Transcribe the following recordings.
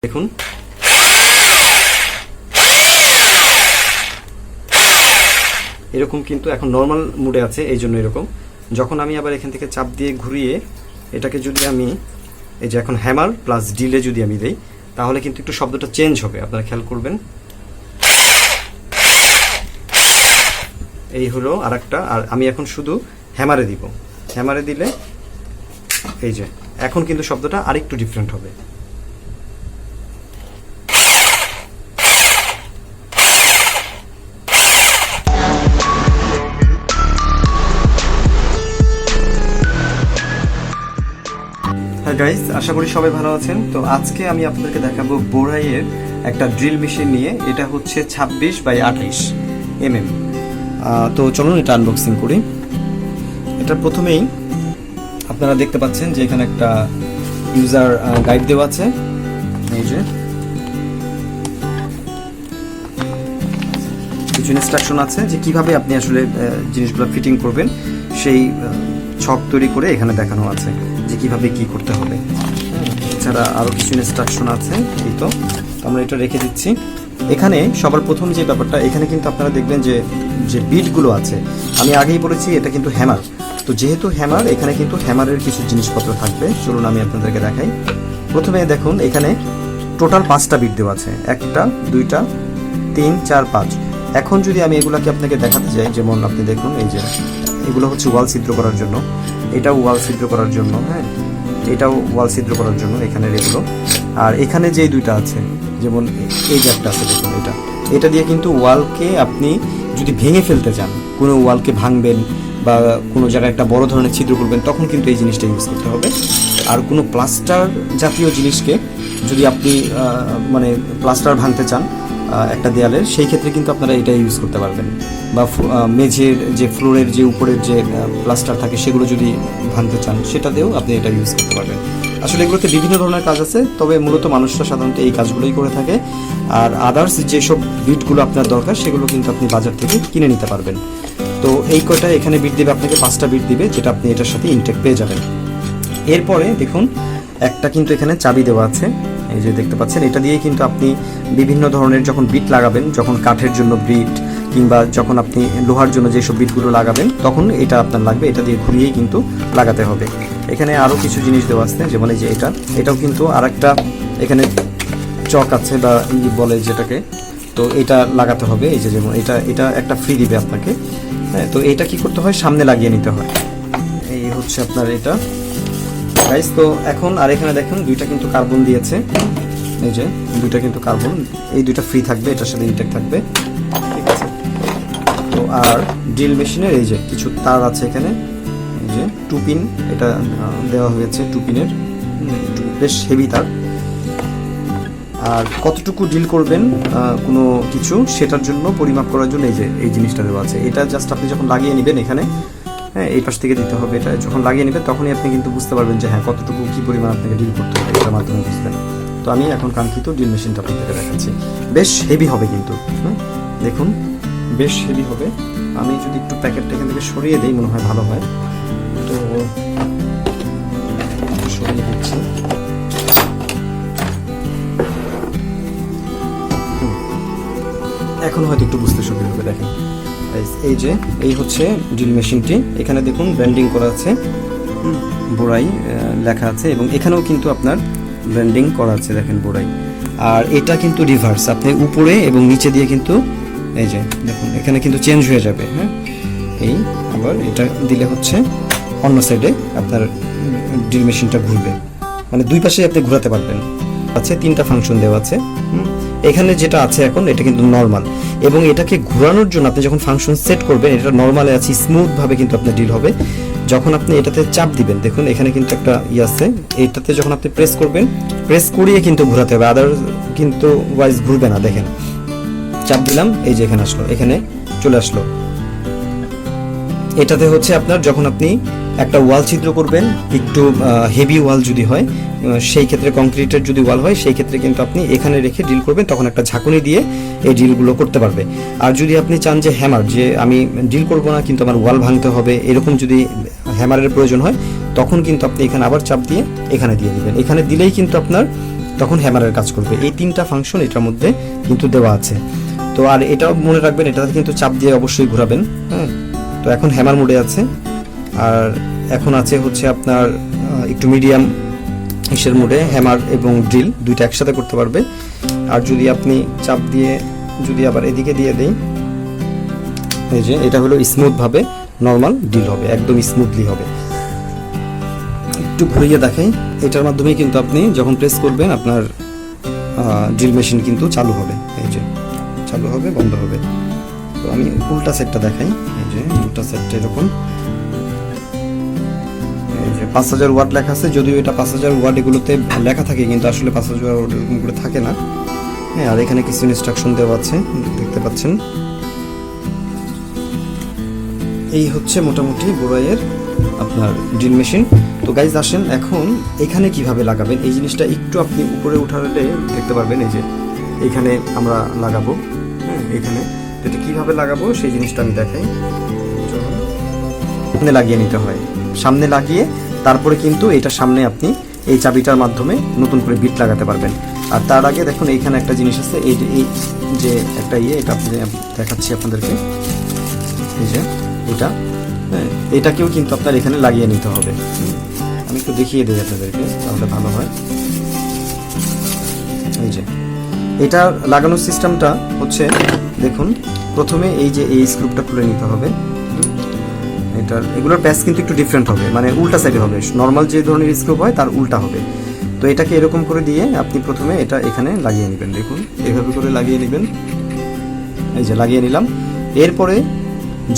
দেখুন এরকম কিন্তু এখন নর্মাল মুডে আছে, এই জন্য এরকম। যখন আমি আবার এখান থেকে চাপ দিয়ে ঘুরিয়ে এটাকে যদি আমি এই যে এখন হ্যামার প্লাস ডিলে যদি আমি দেই, তাহলে কিন্তু একটু শব্দটা চেঞ্জ হবে, আপনারা খেয়াল করবেন। এই হলো আরেকটা। আর আমি এখন শুধু হ্যামারে দিব, হ্যামারে দিলে এই যে এখন কিন্তু শব্দটা আরেকটু ডিফারেন্ট হবে। হ্যাঁ গাইস, আশা করি সবাই ভালো আছেন। তো আজকে আমি আপনাদেরকে দেখাবো বোরাইয়ের একটা ড্রিল মেশিন নিয়ে। এটা হচ্ছে 26x28 mm। তো চলুন এটা আনবক্সিং করি। এটা প্রথমেই আপনারা দেখতে পাচ্ছেন যে এখানে একটা ইউজার গাইড দেওয়া আছে, এই যে কিছু ইনস্ট্রাকশন আছে যে কিভাবে আপনি আসলে জিনিসগুলো ফিটিং করবেন, সেই ছক তৈরি করে এখানে দেখানো আছে যে কিভাবে কি করতে হবে। এছাড়া আরও কিছু ইনস্ট্রাকশন আছে। এই তো আমরা এটা রেখে দিচ্ছি। এখানে সবার প্রথম যে ব্যাপারটা, এখানে কিন্তু আপনারা দেখবেন যে যে বিটগুলো আছে, আমি আগেই বলেছি এটা কিন্তু হ্যামার। তো যেহেতু হ্যামার, এখানে কিন্তু হ্যামারের কিছু জিনিসপত্র থাকবে। চলুন আমি আপনাদেরকে দেখাই। প্রথমে দেখুন এখানে টোটাল 5টা বিট দেওয়া আছে, 1টা 2টা 3 4 5। এখন যদি আমি এগুলাকে আপনাকে দেখাতে চাই, যেমন আপনি দেখুন এই যে এগুলো হচ্ছে ওয়াল ছিদ্র করার জন্য, এটাও ওয়াল ছিদ্র করার জন্য, হ্যাঁ এটাও ওয়াল ছিদ্র করার জন্য এখানের এগুলো। আর এখানে যেই দুইটা আছে, যেমন এই যে একটা আছে দেখুন, এটা দিয়ে কিন্তু ওয়ালকে আপনি যদি ভেঙে ফেলতে চান, কোনো ওয়ালকে ভাঙবেন বা কোনো জায়গায় একটা বড় ধরনের ছিদ্র করবেন, তখন কিন্তু এই জিনিসটা ইউজ করতে হবে। আর কোনো প্লাস্টার জাতীয় জিনিসকে যদি আপনি মানে প্লাস্টার ভাঙতে চান একটা দেয়ালের, সেই ক্ষেত্রে কিন্তু আপনারা এটা ইউজ করতে পারবেন। বা মেঝের যে ফ্লোরের যে উপরের যে প্লাস্টার থাকে, সেগুলো যদি ভাঙতে চান, সেটাতেও আপনি এটা ইউজ করতে পারবেন। আসলে এগুলোতে বিভিন্ন ধরনের কাজ আছে, তবে মূলত মানুষরা সাধারণত এই কাজগুলোই করে থাকে। আর আদার্স যেসব বিটগুলো আপনার দরকার, সেগুলো কিন্তু আপনি বাজার থেকে কিনে নিতে পারবেন। তো এই কয়টা এখানে বিট দিবে আপনাকে, 5টা বিট দিবে, যেটা আপনি এটার সাথে ইনটেক পেয়ে যাবেন। এরপরে দেখুন একটা কিন্তু এখানে চাবি দেওয়া আছে, এই যে দেখতে পাচ্ছেন। এটা দিয়েই কিন্তু আপনি বিভিন্ন ধরনের যখন বিট লাগাবেন, যখন কাঠের জন্য বিট কিংবা যখন আপনি লোহার জন্য যেসব বিটগুলো লাগাবেন, তখন এটা আপনার লাগবে। এটা দিয়ে ঘুরিয়েই কিন্তু লাগাতে হবে। এখানে আরও কিছু জিনিস দেওয়া আছে, যেমন এই যে এটাও কিন্তু আর একটা এখানে চক আছে বা বলে যেটাকে, তো এটা লাগাতে হবে। এই যে যেমন এটা একটা ফ্রি দিবে আপনাকে, হ্যাঁ। তো এটা কি করতে হয়, সামনে লাগিয়ে নিতে হয়। এই হচ্ছে আপনার এটা গাইস। তো এখন আর এখানে দেখুন দুইটা কিন্তু কার্বন দিয়েছে, এই যে দুইটা কিন্তু কার্বন, এই দুইটা ফ্রি থাকবে, এটার সাথে ইনটেক থাকবে, ঠিক আছে। তো আর ড্রিল মেশিনের এই যে কিছু তার আছে এখানে, এই যে 2 পিন এটা দেওয়া হয়েছে, 2 পিনের বেশ হেভি তার। আর কতটুকু ড্রিল করবেন কোনো কিছু, সেটার জন্য পরিমাপ করার জন্য এই যে এই জিনিসটা দেওয়া আছে। এটা জাস্ট আপনি যখন লাগিয়ে নেবেন এখানে, হ্যাঁ এই পাশ থেকে দিতে হবে। এটা যখন লাগিয়ে নেবেন তখনই আপনি কিন্তু বুঝতে পারবেন যে হ্যাঁ কতটুকু কী পরিমাণ আপনাকে ডিল করতে হবে, এটার মাধ্যমে বুঝবেন। তো আমি এখন কাঙ্ক্ষিত ড্রিল মেশিনটা আপনাদেরকে দেখাচ্ছি। বেশ হেভি হবে কিন্তু, হ্যাঁ দেখুন বেশ হেভি হবে। আমি যদি একটু প্যাকেটটা এখান থেকে সরিয়ে দিই, মনে হয় ভালো হয়। তো সরিয়ে দিচ্ছি। এখন হয়তো একটু বুঝতে সুবিধা হবে। দেখেন এই যে এই হচ্ছে ড্রিল মেশিনটি। এখানে দেখুন ব্র্যান্ডিং করা আছে, বোরাই লেখা আছে, এবং এখানেও কিন্তু আপনার ব্র্যান্ডিং করা আছে, দেখেন বোরাই। আর এটা কিন্তু রিভার্স, আপনি উপরে এবং নিচে দিয়ে কিন্তু এই যে দেখুন এখানে কিন্তু চেঞ্জ হয়ে যাবে, হ্যাঁ। এই আবার এটা দিলে হচ্ছে অন্য সাইডে আপনার ড্রিল মেশিনটা ঘুরবে, মানে দুই পাশে আপনি ঘোরাতে পারবেন। আছে 3টা ফাংশন দেওয়া আছে। এখানে যেটা আছে এখন, এটা কিন্তু নর্মাল, এবং এটাকে ঘোরানোর জন্য আপনি যখন ফাংশন সেট করবেন, এটা নর্মালে আছে, স্মুথ ভাবে কিন্তু আপনার ডিল হবে। যখন আপনি এটাতে চাপ দিবেন, দেখুন এখানে কিন্তু একটা আছে, এটাতে যখন আপনি প্রেস করবেন, প্রেস করিয়ে কিন্তু ঘোরাতে হবে, আদার কিন্তু ওয়াইজ ঘুরবে না। দেখেন চাপ দিলাম, এই যে এখানে আসলো, এখানে চলে আসলো। এটাতে হচ্ছে আপনার যখন আপনি একটা ওয়াল ছিদ্র করবেন, একটু হেভি ওয়াল যদি হয়, সেই ক্ষেত্রে কংক্রিটের যদি ওয়াল হয়, সেই ক্ষেত্রে কিন্তু আপনি এখানে রেখে ডিল করবেন, তখন একটা ঝাঁকুনি দিয়ে এই ডিলগুলো করতে পারবে। আর যদি আপনি চান যে হ্যামার, যে আমি ডিল করব না কিন্তু আমার ওয়াল ভাঙতে হবে, এরকম যদি হ্যামারের প্রয়োজন হয়, তখন কিন্তু আপনি এখানে আবার চাপ দিয়ে এখানে দিয়ে দিবেন। এখানে দিলেই কিন্তু আপনার তখন হ্যামারের কাজ করবে। এই 3টা ফাংশন এটার মধ্যে কিন্তু দেওয়া আছে। তো আর এটাও মনে রাখবেন, এটাতে কিন্তু চাপ দিয়ে অবশ্যই ঘোরাবেন। হ্যাঁ, তো এখন হ্যামার মোডে আছে, আর এখন আছে হচ্ছে আপনার একটু মিডিয়াম ইসের মোডে, হ্যামার এবং ড্রিল দুইটা একসাথে করতে পারবে। আর যদি আপনি চাপ দিয়ে যদি আবার এদিকে দিয়ে দেই, এই যে এটা হলো স্মুথ ভাবে নর্মাল ড্রিল হবে, একদম স্মুথলি হবে। একটু ঘুরিয়ে দেখাই, এটার মাধ্যমে কিন্তু আপনি যখন প্রেস করবেন আপনার ড্রিল মেশিন কিন্তু চালু হবে। এই যে চালু হবে, বন্ধ হবে। তো আমি উল্টা সেটটা দেখাই, এই যে উল্টা সেটটা এরকম, এই যে 5000 ওয়াট লেখা আছে, যদিও এটা 5000 ওয়াট এগুলোতে লেখা থাকে, কিন্তু আসলে 5000 ওয়াট এরকম করে থাকে না। হ্যাঁ, আর এখানে কিছু ইনস্ট্রাকশন দেওয়া আছে, দেখতে পাচ্ছেন। এই হচ্ছে মোটামুটি বোরাইয়ের আপনার ড্রিল মেশিন। তো গাইজ আসেন এখন এখানে কিভাবে লাগাবেন, এই জিনিসটা একটু আপনি উপরে উঠালে দেখতে পারবেন। এই যে এখানে আমরা লাগাবো, হ্যাঁ এখানে, এটা কিভাবে লাগাবো সেই জিনিসটা আমি দেখাই। সামনে লাগিয়ে নিতে হয়, সামনে লাগিয়ে তারপরে কিন্তু এটা সামনে আপনি এই চাবিটার মাধ্যমে নতুন করে বিট লাগাতে পারবেন। আর তার আগে দেখুন এইখানে একটা জিনিস আছে, এই যে একটা এটা আপনি দেখাচ্ছি আপনাদেরকে, এই যে এটা, হ্যাঁ এটাকেও কিন্তু আপনার এখানে লাগিয়ে নিতে হবে। আমি একটু দেখিয়ে দিই আপনাদেরকে, তাহলে ভালো হয়। এই যে এটা লাগানোর সিস্টেমটা হচ্ছে, দেখুন প্রথমে এই যে এই স্ক্রুপটা খুলে নিতে হবে। এগুলোর প্যাচ কিন্তু একটু ডিফারেন্ট হবে, মানে উল্টা সাইডে হবে, নর্মাল যে ধরনের স্ক্রুপ হয় তার উল্টা হবে। তো এটাকে এরকম করে দিয়ে আপনি প্রথমে এটা এখানে লাগিয়ে নেবেন, দেখুন এইভাবে করে লাগিয়ে নেবেন। এই যে লাগিয়ে নিলাম। এরপরে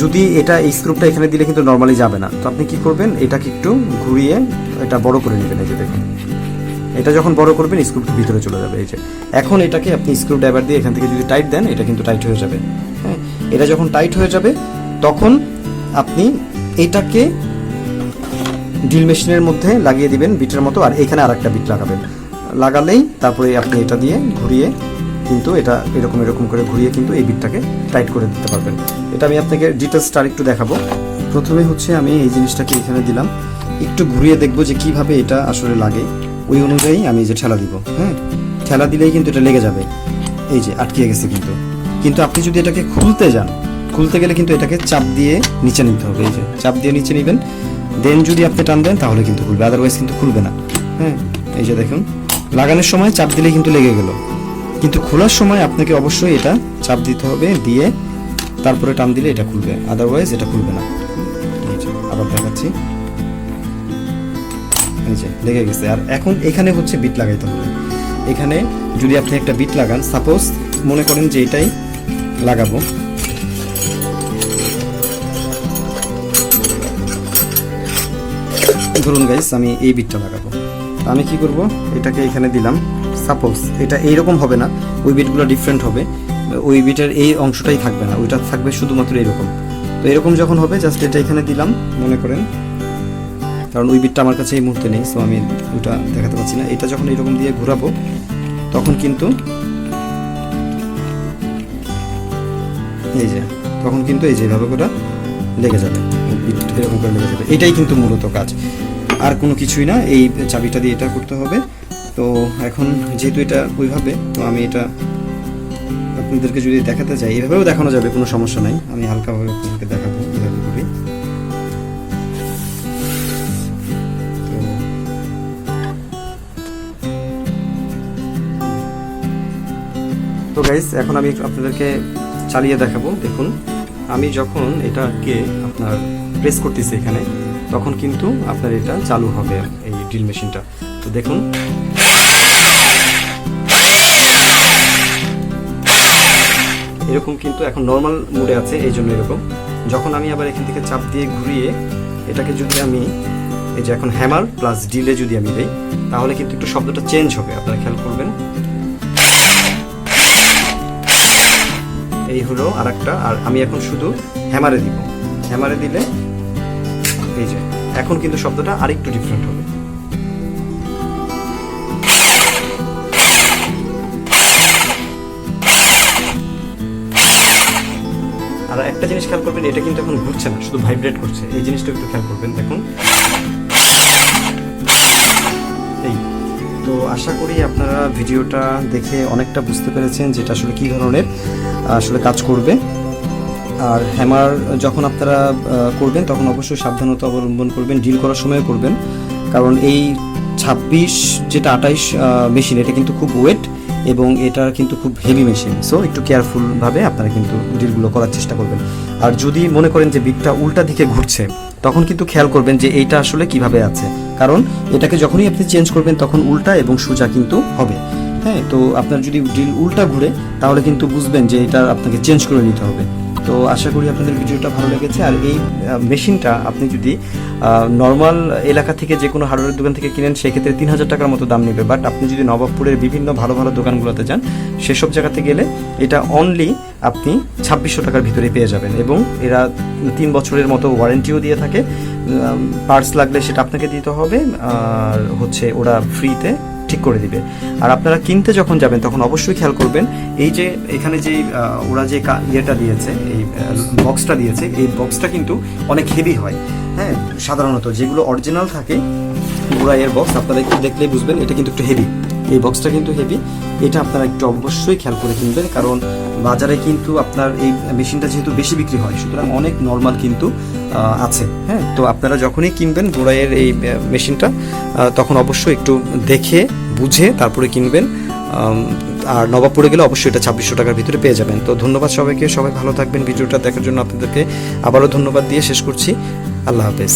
যদি এটা এই স্ক্রুপটা এখানে দিলে কিন্তু নর্মালি যাবে না, তো আপনি কি করবেন, এটাকে একটু ঘুরিয়ে এটা বড় করে নেবেন। এই যে দেখুন, এটা যখন বড় করবেন স্ক্রুপটা ভিতরে চলে যাবে। এই যে এখন এটাকে আপনি স্ক্রু ড্রাইভার দিয়ে এখান থেকে যদি টাইট দেন, এটা কিন্তু টাইট হয়ে যাবে। হ্যাঁ, এটা যখন টাইট হয়ে যাবে তখন আপনি এটাকে ড্রিল মেশিনের মধ্যে লাগিয়ে দিবেন বিটের মতো, আর এখানে আরেকটা বিট লাগাবেন। লাগালেই তারপরে আপনি এটা দিয়ে ঘুরিয়ে কিন্তু এটা এরকম করে ঘুরিয়ে কিন্তু এই বিটটাকে টাইট করে দিতে পারবেন। এটা আমি আপনাকে ডিটেলসটা একটু দেখাবো। প্রথমে হচ্ছে আমি এই জিনিসটাকে এখানে দিলাম, একটু ঘুরিয়ে দেখবো যে কিভাবে এটা আসলে লাগে, ওই অনুযায়ী আমি যে ঠেলা দিব। হ্যাঁ, ঠেলা দিলেই কিন্তু এটা লেগে যাবে। এই যে আটকে গেছে কিন্তু আপনি যদি এটাকে খুলতে যান, খুলতে গেলে কিন্তু এটাকে চাপ দিয়ে নিচে নিতে হবে। এই যে চাপ দিয়ে নিচে নেবেন, দেন যদি আপনি টান দেন তাহলে কিন্তু খুলবে, আদারওয়াইজ কিন্তু খুলবে না। হ্যাঁ, এই যে দেখুন লাগানোর সময় চাপ দিলে কিন্তু লেগে গেল, কিন্তু খোলার সময় আপনাকে অবশ্যই এটা চাপ দিতে হবে, দিয়ে তারপরে টান দিলে এটা খুলবে, আদারওয়াইজ এটা খুলবে না। এই যে আবার দেখাচ্ছি, এই যে লেগে গেছে। আর এখন এখানে হচ্ছে বিট লাগাইতে হবে। এখানে যদি আপনি একটা বিট লাগান, সাপোজ মনে করেন যে এটাই লাগাবো, ধরুন গাইস আমি এই বিটটা লাগাবো, আমি কি করব, এটাকে এখানে দিলাম। সাপোজ এটা এইরকম হবে না, ওই বিটগুলো ডিফারেন্ট হবে, ওই বিটের এই অংশটাই থাকবে না, ওইটা থাকবে শুধুমাত্র এরকম। তো এরকম যখন হবে জাস্ট এটা এখানে দিলাম মনে করেন, কারণ ওই বিটটা আমার কাছে এই মুহূর্তে নেই, সো আমি ওইটা দেখাতে পারছি না। এটা যখন এরকম দিয়ে ঘোরাবো তখন কিন্তু এই যে তখন কিন্তু এই যেভাবে করে লেগে যাবে, এরকম করে লেগে যাবে। এটাই কিন্তু মূলত কাজ, আর কোনো কিছুই না। এই চাবিটা দিয়ে এটা করতে হবে। তো এখন যেহেতু এটা ওইভাবে, তো আমি এটা আপনাদেরকে যদি দেখাতে চাই, এভাবেও দেখানো যাবে, কোনো সমস্যা নাই। আমি হালকাভাবে আপনাদেরকে দেখাবো এভাবে করে। তো গাইস এখন আমি আপনাদেরকে চালিয়ে দেখাবো। দেখুন আমি যখন এটাকে আপনার প্রেস করতেছি এখানে, তখন কিন্তু আপনার এটা চালু হবে এই ড্রিল মেশিনটা। তো দেখুন এরকম কিন্তু এখন নর্মাল মোডে আছে, এই জন্য এরকম। যখন আমি আবার এখান থেকে চাপ দিয়ে ঘুরিয়ে এটাকে যদি আমি এই যে এখন হ্যামার প্লাস ড্রিলে যদি আমি দেই, তাহলে কিন্তু একটু শব্দটা চেঞ্জ হবে, আপনারা খেয়াল করবেন। এই হলো আরেকটা। আর আমি এখন শুধু হ্যামারে দিব, হ্যামারে দিলে এই যে এখন কিন্তু শব্দটা আরেকটু ডিফারেন্ট হবে। আর একটা জিনিস খেয়াল করবেন, এটা কিন্তু এখন ঘুরছে না, শুধু ভাইব্রেট করছে, এই জিনিসটা একটু খেয়াল করবেন। দেখুন এই তো আশা করি আপনারা ভিডিওটা দেখে অনেকটা বুঝতে পেরেছেন যেটা আসলে কী ধরনের আসলে কাজ করবে। আর হ্যামার যখন আপনারা করবেন তখন অবশ্যই সাবধানতা অবলম্বন করবেন, ডিল করার সময় করবেন, কারণ এই 26 যেটা 28 মেশিন এটা কিন্তু খুব ওয়েট এবং এটা কিন্তু খুব হেভি মেশিন। সো একটু কেয়ারফুলভাবে আপনারা কিন্তু ডিলগুলো করার চেষ্টা করবেন। আর যদি মনে করেন যে বিটটা উল্টা দিকে ঘুরছে তখন কিন্তু খেয়াল করবেন যে এইটা আসলে কিভাবে আছে, কারণ এটাকে যখনই আপনি চেঞ্জ করবেন তখন উল্টা এবং সোজা কিন্তু হবে। হ্যাঁ, তো আপনার যদি ড্রিল উল্টা ঘুরে তাহলে কিন্তু বুঝবেন যে এটা আপনাকে চেঞ্জ করে নিতে হবে। তো আশা করি আপনাদের ভিডিওটা ভালো লেগেছে। আর এই মেশিনটা আপনি যদি নর্মাল এলাকা থেকে যে কোনো হার্ডওয়্যারের দোকান থেকে কিনেন সেক্ষেত্রে 3000 টাকার মতো দাম নেবে, বাট আপনি যদি নবাবপুরের বিভিন্ন ভালো ভালো দোকানগুলোতে যান সেসব জায়গাতে গেলে এটা অনলি আপনি 2600 টাকার ভিতরে পেয়ে যাবেন। এবং এরা 3 বছরের মতো ওয়ারেন্টিও দিয়ে থাকে, পার্টস লাগলে সেটা আপনাকে দিতে হবে, আর হচ্ছে ওরা ফ্রিতে ঠিক করে দিবে। আর আপনারা কিনতে যখন যাবেন তখন অবশ্যই খেয়াল করবেন এই যে এখানে যে ওরা যে ইয়েটা দিয়েছে, এই বক্সটা দিয়েছে, এই বক্সটা কিন্তু অনেক হেভি হয়। হ্যাঁ, সাধারণত যেগুলো অরিজিনাল থাকে বোরাইয়ের বক্স আপনারা একটু দেখলেই বুঝবেন এটা কিন্তু একটু হেভি। এই বক্সটা কিন্তু হেভি, এটা আপনারা একটু অবশ্যই খেয়াল করে কিনবেন, কারণ বাজারে কিন্তু আপনার এই মেশিনটা যেহেতু বেশি বিক্রি হয় সুতরাং অনেক নর্মাল কিন্তু আছে। হ্যাঁ, তো আপনারা যখনই কিনবেন বোরাইয়ের এই মেশিনটা তখন অবশ্যই একটু দেখে বুঝে তারপরে কিনবেন। আর নবাবপুরে গেলে অবশ্যই এটা 2600 টাকার ভিতরে পেয়ে যাবেন। তো ধন্যবাদ সবাইকে, সবাই ভালো থাকবেন। ভিডিওটা দেখার জন্য আপনাদেরকে আবারও ধন্যবাদ দিয়ে শেষ করছি। আল্লাহ হাফেজ।